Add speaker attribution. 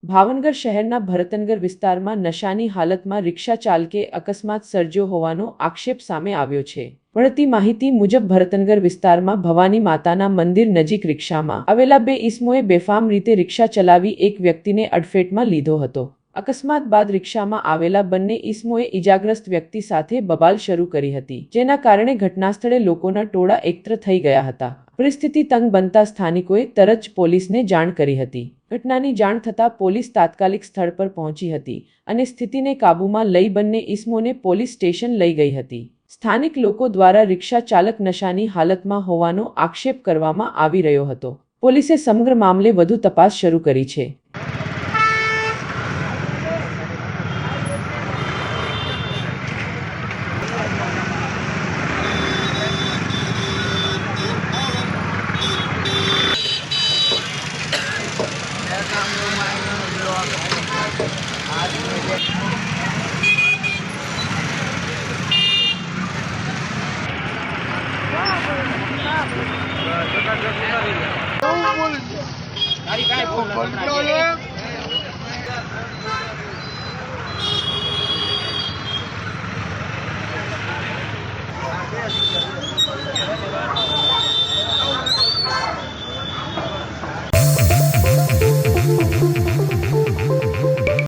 Speaker 1: ભાવનગર શહેરના ભરતનગર વિસ્તારમાં નશાની હાલતમાં રિક્ષા ચાલકે અકસ્માત સર્જ્યો હોવાનો આક્ષેપ સામે આવ્યો છે। મળતી માહિતી મુજબ ભરતનગર વિસ્તારમાં ભવાની માતાના મંદિર નજીક રિક્ષામાં આવેલા બે ઈસમોએ બેફામ રીતે રિક્ષા ચલાવી એક વ્યક્તિને અડફેટમાં લીધો હતો। અકસ્માત બાદ રિક્ષામાં આવેલા બંને ઈસમોએ ઈજાગ્રસ્ત વ્યક્તિ સાથે બબાલ શરૂ કરી હતી, જેના કારણે ઘટનાસ્થળે લોકોના ટોળા એકત્ર થઈ ગયા હતા। પરિસ્થિતિ તંગ બનતા સ્થાનિકોએ તરત જ પોલીસને જાણ કરી હતી। ઘટનાની જાણ થતાં પોલીસ તાત્કાલિક સ્થળ પર પહોંચી હતી અને સ્થિતિને કાબૂમાં લઈ બંને ઈસમોને પોલીસ સ્ટેશન લઈ ગઈ હતી। સ્થાનિક લોકો દ્વારા રિક્ષા ચાલક નશાની હાલતમાં હોવાનો આક્ષેપ કરવામાં આવી રહ્યો હતો। પોલીસે સમગ્ર મામલે વધુ તપાસ શરૂ કરી છે।
Speaker 2: તારી કાંઈ